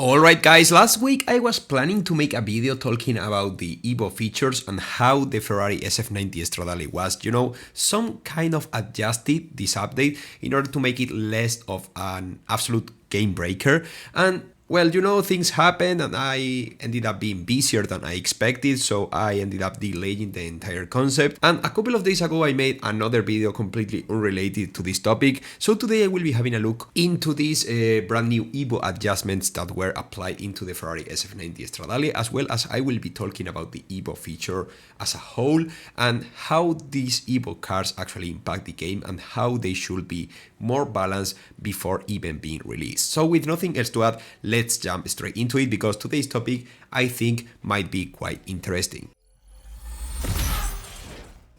Alright guys, last week I was planning to make a video talking about the EVO features and how the Ferrari SF90 Stradale was, some kind of adjusted this update in order to make it less of an absolute game breaker. And well, things happened and I ended up being busier than I expected, so I ended up delaying the entire concept. And a couple of days ago I made another video completely unrelated to this topic, so today I will be having a look into these brand new EVO adjustments that were applied into the Ferrari SF90 Stradale, as well as I will be talking about the EVO feature as a whole and how these EVO cars actually impact the game and how they should be more balanced before even being released. So with nothing else to add, let's jump straight into it because today's topic I think might be quite interesting.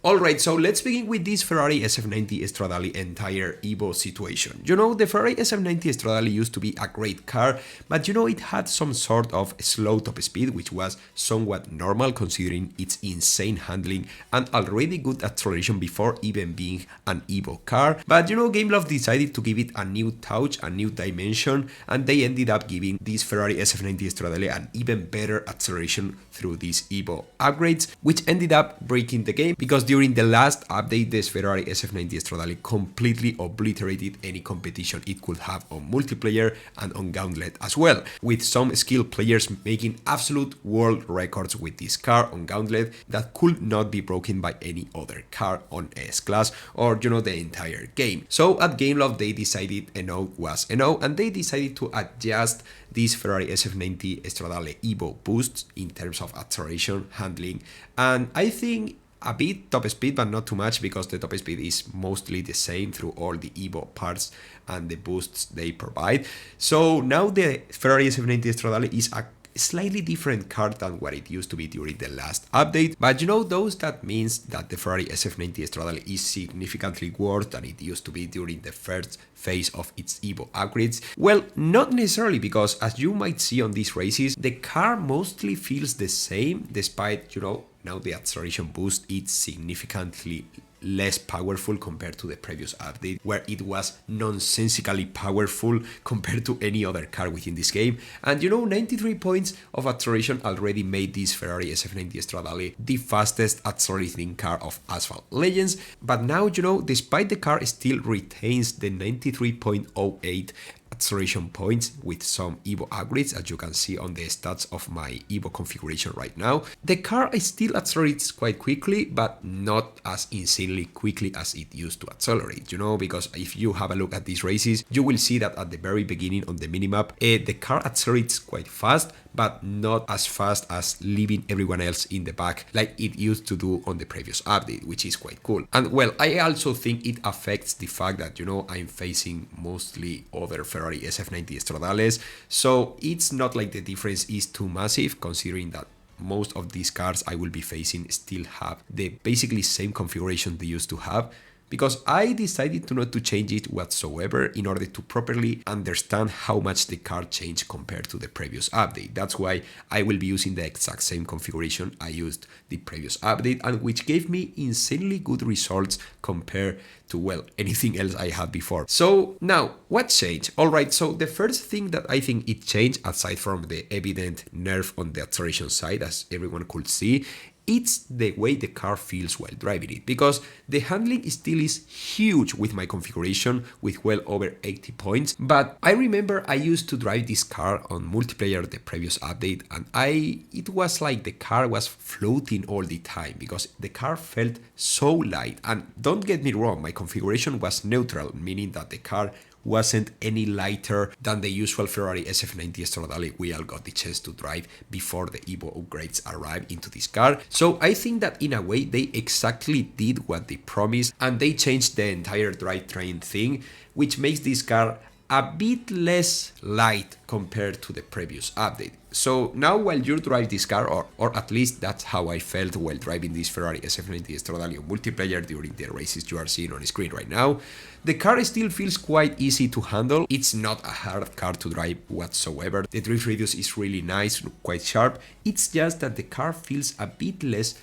Alright, so let's begin with this Ferrari SF90 Stradale entire EVO situation. The Ferrari SF90 Stradale used to be a great car, but it had some sort of slow top speed, which was somewhat normal considering its insane handling and already good acceleration before even being an EVO car. But Gameloft decided to give it a new touch, a new dimension, and they ended up giving this Ferrari SF90 Stradale an even better acceleration through these EVO upgrades, which ended up breaking the game because during the last update, this Ferrari SF90 Stradale completely obliterated any competition it could have on multiplayer and on Gauntlet as well, with some skilled players making absolute world records with this car on Gauntlet that could not be broken by any other car on S-Class or the entire game. So at Gameloft they decided enough was enough and they decided to adjust this Ferrari SF90 Stradale EVO boosts in terms of acceleration, handling, and I think a bit top speed, but not too much because the top speed is mostly the same through all the EVO parts and the boosts they provide. So now the Ferrari SF90 Stradale is a slightly different car than what it used to be during the last update, but that means that the Ferrari SF90 Stradale is significantly worse than it used to be during the first phase of its EVO upgrades. Well, not necessarily, because as you might see on these races, the car mostly feels the same despite now the acceleration boost is significantly less powerful compared to the previous update, where it was nonsensically powerful compared to any other car within this game. And 93 points of acceleration already made this Ferrari SF90 Stradale the fastest accelerating car of Asphalt Legends. But now, despite the car still retains the 93.08 acceleration points with some EVO upgrades, as you can see on the stats of my EVO configuration right now, the car still accelerates quite quickly, but not as insanely quickly as it used to accelerate, because if you have a look at these races, you will see that at the very beginning on the minimap, the car accelerates quite fast, but not as fast as leaving everyone else in the back like it used to do on the previous update, which is quite cool. And well, I also think it affects the fact that, I'm facing mostly other Ferrari SF90 Stradales, so it's not like the difference is too massive considering that most of these cars I will be facing still have the basically same configuration they used to have, because I decided not to change it whatsoever in order to properly understand how much the car changed compared to the previous update. That's why I will be using the exact same configuration I used the previous update, and which gave me insanely good results compared to, well, anything else I had before. So now, what changed? Alright, so the first thing that I think it changed, aside from the evident nerf on the acceleration side, as everyone could see, it's the way the car feels while driving it, because the handling still is huge with my configuration with well over 80 points. But I remember I used to drive this car on multiplayer the previous update, and it was like the car was floating all the time because the car felt so light. And don't get me wrong, my configuration was neutral, meaning that the car wasn't any lighter than the usual Ferrari SF90 Stradale we all got the chance to drive before the EVO upgrades arrived into this car. So I think that in a way they exactly did what they promised, and they changed the entire drivetrain thing, which makes this car a bit less light compared to the previous update. So now while you drive this car, or at least that's how I felt while driving this Ferrari SF90 Stradale multiplayer during the races you are seeing on screen right now, the car still feels quite easy to handle. It's not a hard car to drive whatsoever. The drift radius is really nice, quite sharp. It's just that the car feels a bit less,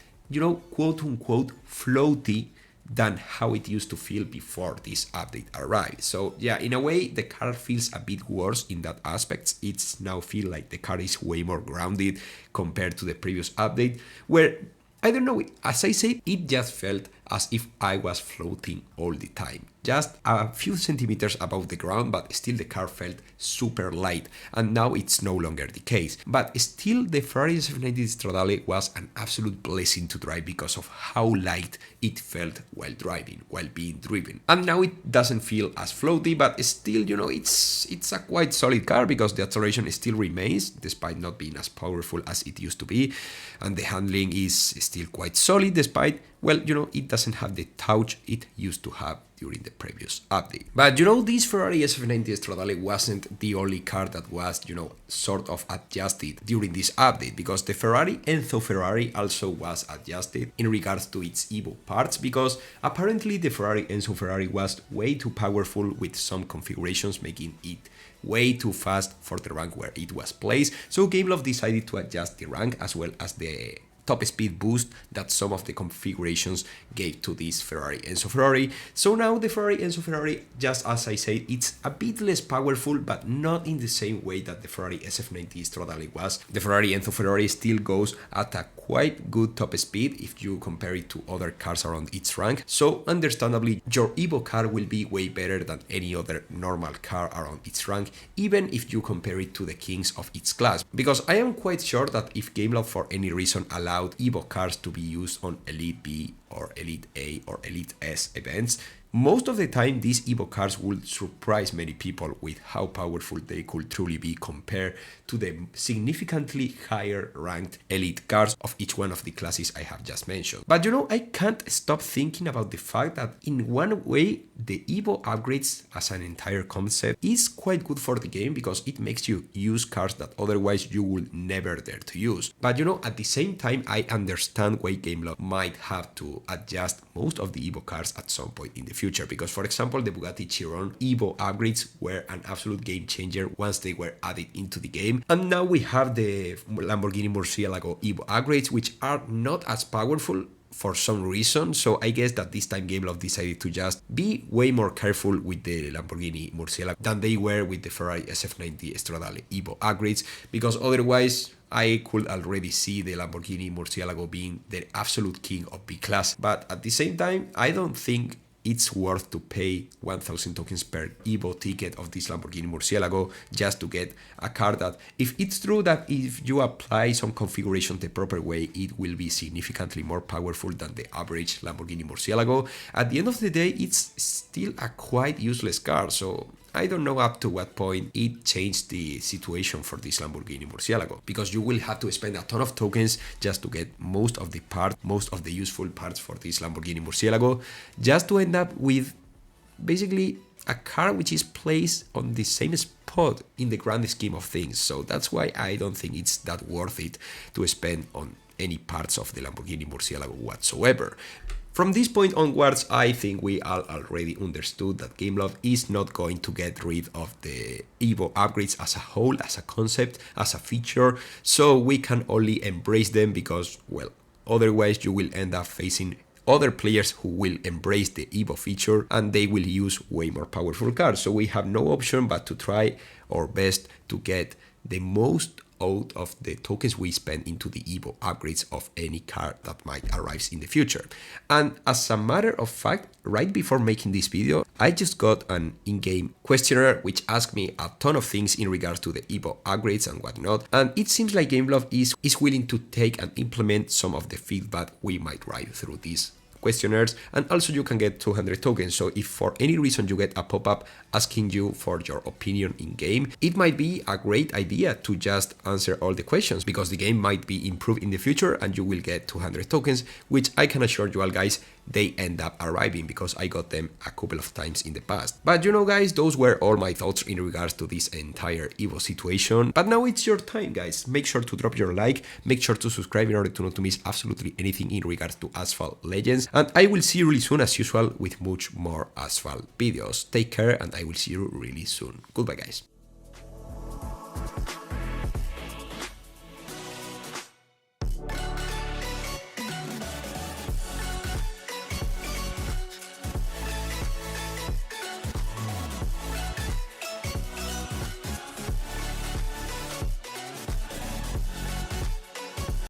quote unquote floaty than how it used to feel before this update arrived. So yeah, in a way, the car feels a bit worse in that aspect. It's now feel like the car is way more grounded compared to the previous update, where I don't know, as I said, it just felt as if I was floating all the time. Just a few centimeters above the ground, but still the car felt super light, and now it's no longer the case. But still, the Ferrari SF90 Stradale was an absolute blessing to drive because of how light it felt while driving, while being driven. And now it doesn't feel as floaty, but still, you know, it's a quite solid car because the acceleration still remains, despite not being as powerful as it used to be, and the handling is still quite solid, despite, well, you know, it doesn't have the touch it used to have during the previous update. But you know, this Ferrari SF90 Stradale wasn't the only car that was, you know, sort of adjusted during this update, because the Ferrari Enzo Ferrari also was adjusted in regards to its EVO parts, because apparently the Ferrari Enzo Ferrari was way too powerful with some configurations, making it way too fast for the rank where it was placed. So Gameloft decided to adjust the rank as well as the top speed boost that some of the configurations gave to this Ferrari Enzo Ferrari. So now the Ferrari Enzo Ferrari, just as I said, it's a bit less powerful, but not in the same way that the Ferrari SF90 Stradale was. The Ferrari Enzo Ferrari still goes at a quite good top speed if you compare it to other cars around its rank. So understandably, your EVO car will be way better than any other normal car around its rank, even if you compare it to the kings of its class. Because I am quite sure that if Gameloft for any reason allowed EVO cars to be used on Elite B or Elite A or Elite S events, most of the time these EVO cars would surprise many people with how powerful they could truly be compared to the significantly higher ranked elite cars of each one of the classes I have just mentioned. But you know, I can't stop thinking about the fact that in one way the EVO upgrades as an entire concept is quite good for the game, because it makes you use cars that otherwise you would never dare to use. But you know, at the same time, I understand why Gameloft might have to adjust most of the EVO cars at some point in the future, because for example, the Bugatti Chiron EVO upgrades were an absolute game changer once they were added into the game, and now we have the Lamborghini Morcielago EVO upgrades, which are not as powerful for some reason. So I guess that this time Gameloft decided to just be way more careful with the Lamborghini Morcielago than they were with the Ferrari SF90 Stradale EVO upgrades, because otherwise I could already see the Lamborghini Morcielago being the absolute king of B-Class. But at the same time, I don't think it's worth to pay 1000 tokens per EVO ticket of this Lamborghini Morcielago just to get a car that, if it's true that if you apply some configuration the proper way, it will be significantly more powerful than the average Lamborghini Morcielago, at the end of the day, it's still a quite useless car. So I don't know up to what point it changed the situation for this Lamborghini Morcielago, because you will have to spend a ton of tokens just to get most of the useful parts for this Lamborghini Morcielago, just to end up with basically a car which is placed on the same spot in the grand scheme of things. So that's why I don't think it's that worth it to spend on any parts of the Lamborghini Morcielago whatsoever. From this point onwards, I think we all already understood that Gameloft is not going to get rid of the EVO upgrades as a whole, as a concept, as a feature, so we can only embrace them, because, well, otherwise you will end up facing other players who will embrace the EVO feature and they will use way more powerful cars. So we have no option but to try our best to get the most out of the tokens we spend into the EVO upgrades of any car that might arrive in the future. And as a matter of fact, right before making this video, I just got an in-game questionnaire which asked me a ton of things in regards to the EVO upgrades and whatnot, and it seems like Gameloft is willing to take and implement some of the feedback we might write through these questionnaires, and also you can get 200 tokens. So if for any reason you get a pop-up asking you for your opinion in game, it might be a great idea to just answer all the questions, because the game might be improved in the future and you will get 200 tokens, which I can assure you all guys, they end up arriving because I got them a couple of times in the past. But you know guys, those were all my thoughts in regards to this entire EVO situation. But now it's your time guys, make sure to drop your like, make sure to subscribe in order to not miss absolutely anything in regards to Asphalt Legends, and I will see you really soon as usual with much more Asphalt videos. Take care and I will see you really soon. Goodbye guys.